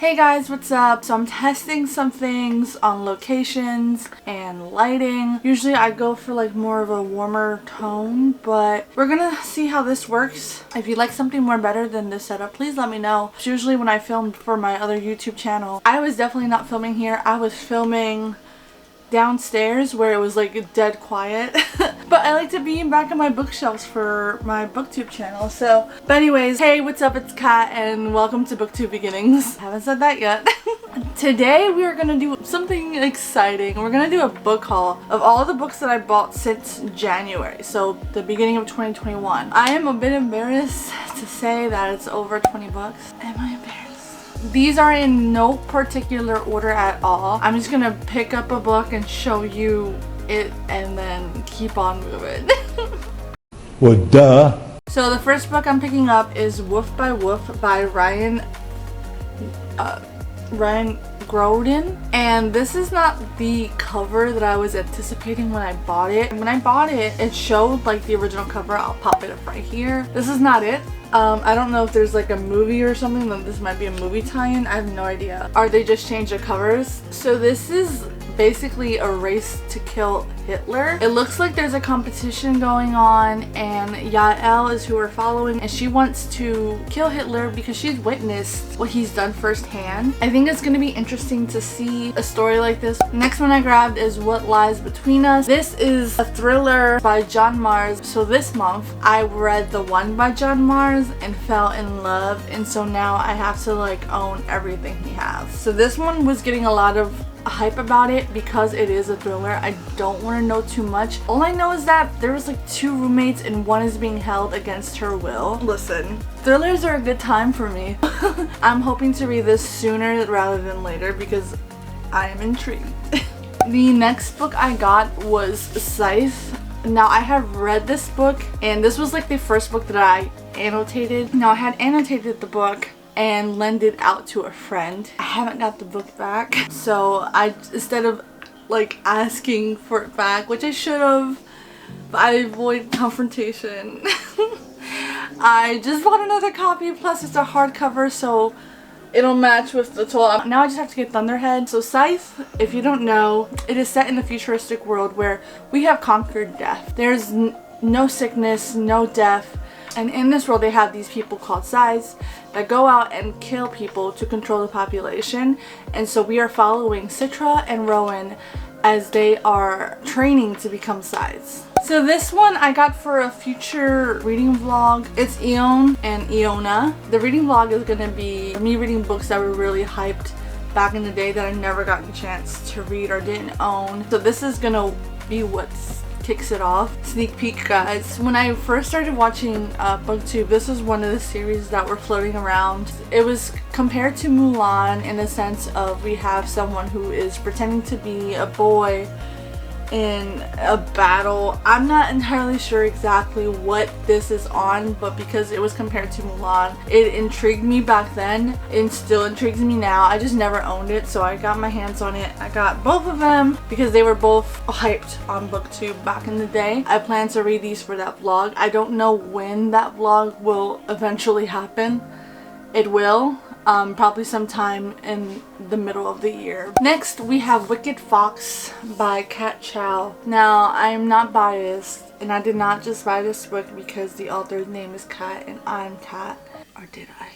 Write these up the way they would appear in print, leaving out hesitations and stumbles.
Hey guys, what's up? So I'm testing some things on locations and lighting. Usually I go for like more of a warmer tone, but we're gonna see how this works. If you like something more better than this setup, please let me know. Usually when I filmed for my other YouTube channel, I was definitely not filming here. I was filming downstairs where it was like dead quiet. But I like to be back on my bookshelves for my booktube channel. But anyways, hey, what's up? It's Kat and welcome to Booktube Beginnings. Haven't said that yet. Today we are gonna do something exciting. We're gonna do a book haul of all the books that I bought since January, so the beginning of 2021. I am a bit embarrassed to say that it's over 20 bucks. Am I embarrassed? These are in no particular order at all. I'm just gonna pick up a book and show you it and then keep on moving. Well, duh. So the first book I'm picking up is Wolf by Wolf by Ryan Groden, and this is not the cover that I was anticipating when I bought it. When I bought it, it showed like the original cover. I'll pop it up right here. This is not it. I don't know if there's like a movie or something, that this might be a movie tie-in. I have no idea. Or they just changed the covers. So this is basically a race to kill Hitler. It looks like there's a competition going on and Yael is who we're following, and she wants to kill Hitler because she's witnessed what he's done firsthand. I think it's going to be interesting to see a story like this. Next one I grabbed is What Lies Between Us. This is a thriller by John Mars. So this month I read the one by John Mars and fell in love, and so now I have to like own everything he has. So this one was getting a lot of hype about it because it is a thriller. I don't want to know too much. All I know is that there was like 2 roommates and one is being held against her will. Listen, thrillers are a good time for me. I'm hoping to read this sooner rather than later because I am intrigued. The next book I got was Scythe. Now I have read this book and this was like the first book that I annotated. Now I had annotated the book and lend it out to a friend. I haven't got the book back, so instead of like asking for it back, which I should have, I avoid confrontation. I just bought another copy, plus it's a hardcover, so it'll match with the total. Now I just have to get Thunderhead. So Scythe, if you don't know, it is set in a futuristic world where we have conquered death. There's no sickness, no death. And in this world they have these people called Scythes that go out and kill people to control the population. And so we are following Citra and Rowan as they are training to become Scythes. So this one I got for a future reading vlog. It's Eon and Iona. The reading vlog is gonna be me reading books that were really hyped back in the day that I never got a chance to read or didn't own. So this is gonna be what's kicks it off. Sneak peek, guys. When I first started watching Booktube, this was one of the series that were floating around. It was compared to Mulan in the sense of we have someone who is pretending to be a boy in a battle. I'm not entirely sure exactly what this is on, but because it was compared to Mulan, it intrigued me back then and still intrigues me now. I just never owned it, so I got my hands on it. I got both of them because they were both hyped on Booktube back in the day. I plan to read these for that vlog. I don't know when that vlog will eventually happen. It will. Probably sometime in the middle of the year. Next we have Wicked Fox by Kat Chow. Now I'm not biased and I did not just buy this book because the author's name is Kat and I'm Kat. Or did I?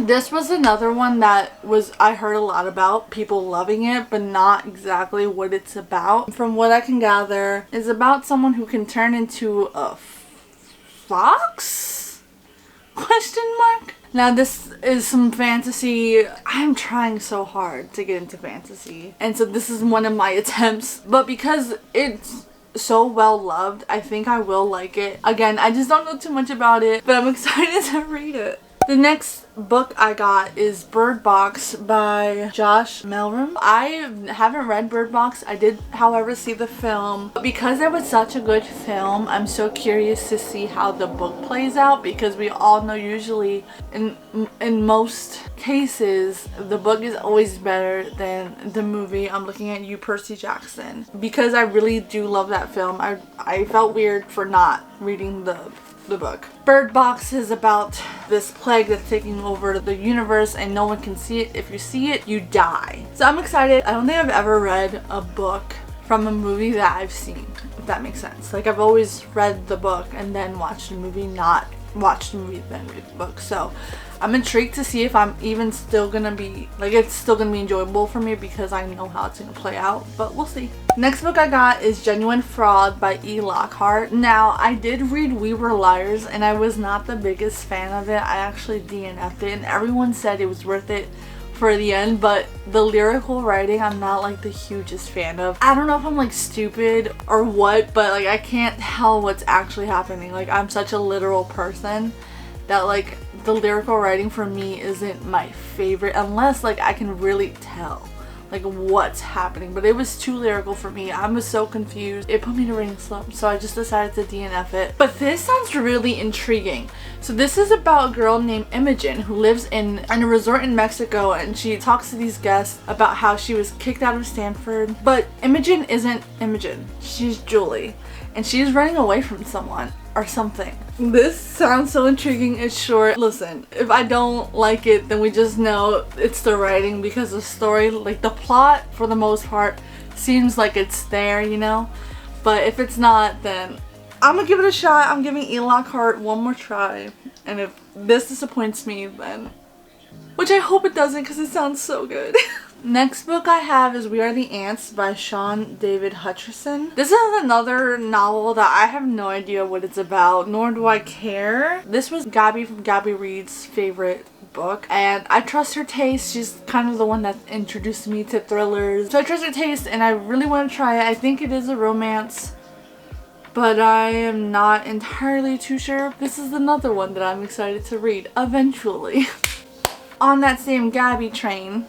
This was another one that I heard a lot about, people loving it, but not exactly what it's about. From what I can gather, it's about someone who can turn into a fox? Question mark? Now this is some fantasy. I'm trying so hard to get into fantasy, and so this is one of my attempts, but because it's so well loved, I think I will like it. Again, I just don't know too much about it, but I'm excited to read it. The next book I got is Bird Box by Josh Melram. I haven't read Bird Box. I did, however, see the film. But because it was such a good film, I'm so curious to see how the book plays out, because we all know usually in most cases the book is always better than the movie. I'm looking at you, Percy Jackson, because I really do love that film. I felt weird for not reading the the book. Bird Box is about this plague that's taking over the universe and no one can see it. If you see it, you die. So I'm excited. I don't think I've ever read a book from a movie that I've seen, if that makes sense. Like, I've always read the book and then watched the movie, not watched the movie then read the book. So I'm intrigued to see if I'm even still gonna be, like, it's still gonna be enjoyable for me because I know how it's gonna play out, but we'll see. Next book I got is Genuine Fraud by E. Lockhart. Now, I did read We Were Liars and I was not the biggest fan of it. I actually DNF'd it and everyone said it was worth it for the end, but the lyrical writing I'm not like the hugest fan of. I don't know if I'm like stupid or what, but like I can't tell what's actually happening. Like, I'm such a literal person that like the lyrical writing for me isn't my favorite unless like I can really tell like what's happening, but it was too lyrical for me. I was so confused. It put me in a reading slump, so I just decided to DNF it. But this sounds really intriguing. So this is about a girl named Imogen who lives in a resort in Mexico, and she talks to these guests about how she was kicked out of Stanford. But Imogen isn't Imogen. She's Julie, and she's running away from someone or something. This sounds so intriguing. It's short. Listen, if I don't like it, then we just know it's the writing, because the story, like the plot for the most part, seems like it's there, you know? But if it's not, then I'm gonna give it a shot. I'm giving E. Lockhart one more try. And if this disappoints me, then, which I hope it doesn't because it sounds so good. Next book I have is We Are the Ants by Sean David Hutcherson. This is another novel that I have no idea what it's about, nor do I care. This was Gabby from Gabby Reads' favorite book, and I trust her taste. She's kind of the one that introduced me to thrillers. So I trust her taste and I really want to try it. I think it is a romance, but I am not entirely too sure. This is another one that I'm excited to read eventually. On that same Gabby train,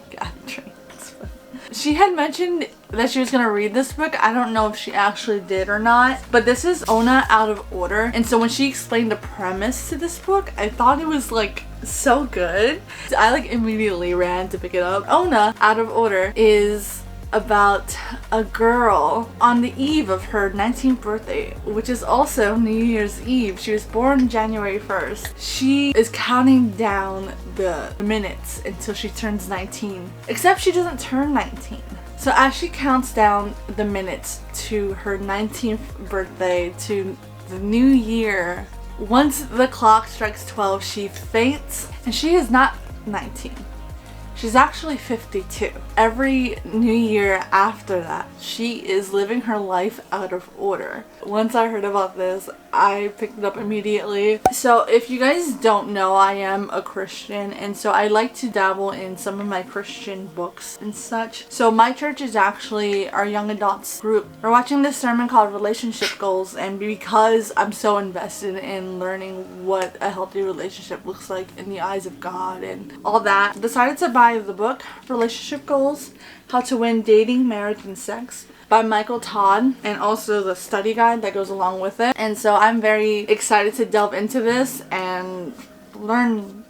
she had mentioned that she was going to read this book. I don't know if she actually did or not, but this is Oona Out of Order. And so when she explained the premise to this book, I thought it was like so good. So I like immediately ran to pick it up. Oona Out of Order is about a girl on the eve of her 19th birthday, which is also New Year's Eve. She was born January 1st. She is counting down the minutes until she turns 19, except she doesn't turn 19. So as she counts down the minutes to her 19th birthday, to the new year, once the clock strikes 12, she faints, and she is not 19. She's actually 52. Every new year after that, she is living her life out of order. Once I heard about this, I picked it up immediately. So if you guys don't know, I am a Christian, and so I like to dabble in some of my Christian books and such. So my church is actually our young adults group. We're watching this sermon called Relationship Goals, and because I'm so invested in learning what a healthy relationship looks like in the eyes of God and all that, I decided to buy the book Relationship Goals: How to Win Dating, Marriage, and Sex by Michael Todd, and also the study guide that goes along with it. And so I'm very excited to delve into this and learn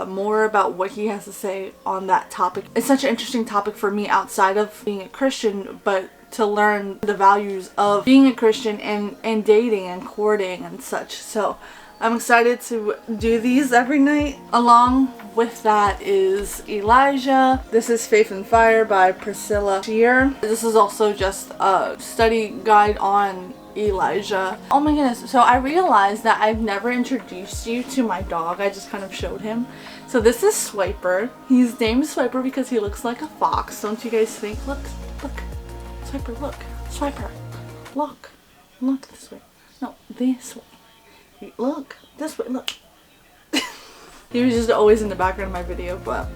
more about what he has to say on that topic. It's such an interesting topic for me outside of being a Christian, but to learn the values of being a Christian and dating and courting and such. So I'm excited to do these every night. Along with that is Elijah. This is Faith and Fire by Priscilla Shear. This is also just a study guide on Elijah. Oh my goodness. So I realized that I've never introduced you to my dog. I just kind of showed him. So this is Swiper. He's named Swiper because he looks like a fox. Don't you guys think? Look. Swiper, look. Swiper. Look. Look this way. No, this way. Look, this way, look. He was just always in the background of my video, but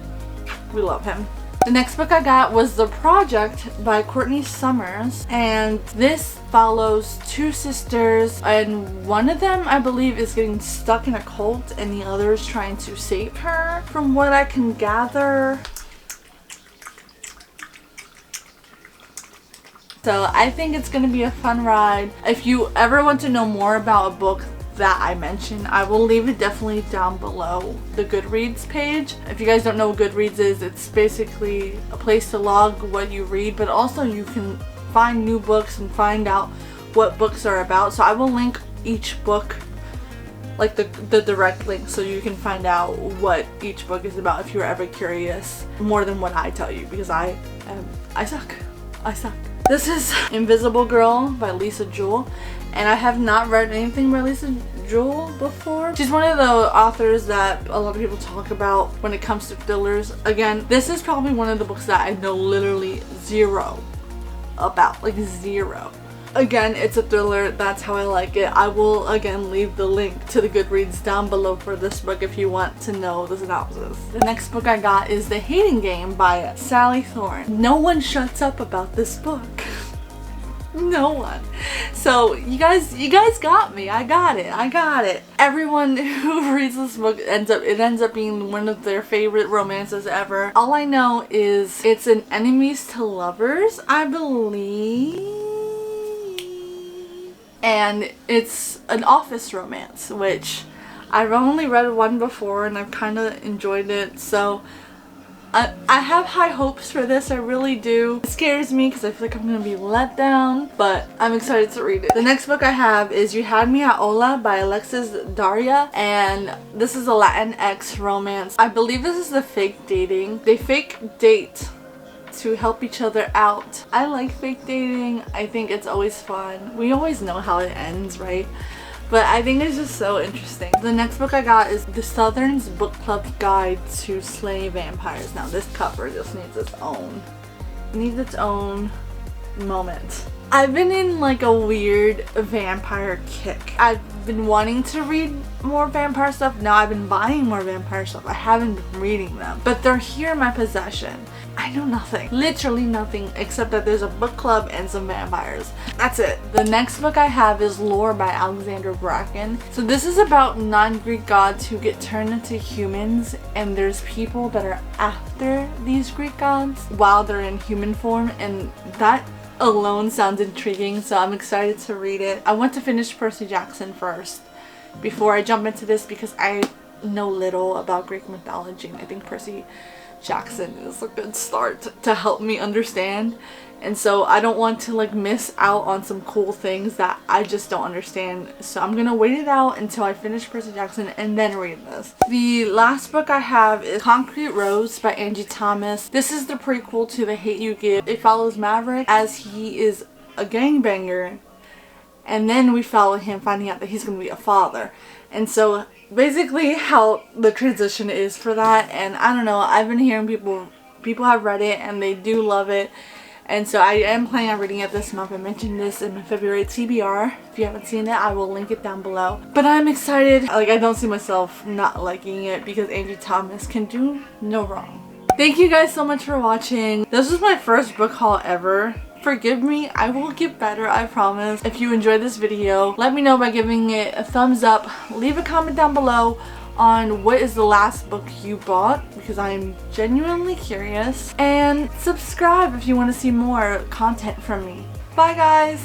we love him. The next book I got was The Project by Courtney Summers, and this follows two sisters, and one of them I believe is getting stuck in a cult and the other is trying to save her, from what I can gather. So I think it's going to be a fun ride. If you ever want to know more about a book that I mentioned, I will leave it definitely down below the Goodreads page. If you guys don't know what Goodreads is, it's basically a place to log what you read, but also you can find new books and find out what books are about. So I will link each book like the direct link so you can find out what each book is about if you're ever curious more than what I tell you, because I suck. I suck. This is Invisible Girl by Lisa Jewell, and I have not read anything by Lisa Jewell before. She's one of the authors that a lot of people talk about when it comes to thrillers. Again, this is probably one of the books that I know literally zero about, like zero. Again, it's a thriller. That's how I like it. I will again leave the link to the Goodreads down below for this book if you want to know the synopsis. The next book I got is The Hating Game by Sally Thorne. No one shuts up about this book. No one. So you guys got me. I got it. Everyone who reads this book ends up being one of their favorite romances ever. All I know is it's an enemies to lovers, I believe. And it's an office romance, which I've only read one before and I've kind of enjoyed it, so I have high hopes for this. I really do. It scares me because I feel like I'm gonna be let down, but I'm excited to read it. The next book I have is You Had Me At Ola by Alexis Daria, and this is a Latinx romance. I believe this is the fake dating. They fake date to help each other out. I like fake dating. I think it's always fun. We always know how it ends, right? But I think it's just so interesting. The next book I got is The Southern's Book Club Guide to Slay Vampires. Now this cover just needs its own moment. I've been in like a weird vampire kick. I've been wanting to read more vampire stuff. Now I've been buying more vampire stuff. I haven't been reading them, but they're here in my possession. I know nothing, literally nothing, except that there's a book club and some vampires. That's it. The next book I have is Lore by Alexandra Bracken. So this is about non-Greek gods who get turned into humans, and there's people that are after these Greek gods while they're in human form, and that alone sounds intriguing, so I'm excited to read it. I want to finish Percy Jackson first before I jump into this because I know little about Greek mythology, and I think Percy Jackson is a good start to help me understand, and so I don't want to like miss out on some cool things that I just don't understand, so I'm gonna wait it out until I finish Percy Jackson and then read this. The last book I have is Concrete Rose by Angie Thomas. This is the prequel to The Hate U Give. It follows Maverick as he is a gangbanger, and then we follow him finding out that he's gonna be a father. And so basically how the transition is for that, and I don't know, I've been hearing people have read it and they do love it, and so I am planning on reading it this month. I mentioned this in my February TBR. If you haven't seen it, I will link it down below. But I'm excited. Like, I don't see myself not liking it because Angie Thomas can do no wrong. Thank you guys so much for watching. This was my first book haul ever. Forgive me, I will get better, I promise. If you enjoyed this video, let me know by giving it a thumbs up. Leave a comment down below on what is the last book you bought, because I'm genuinely curious. And subscribe if you want to see more content from me. Bye guys!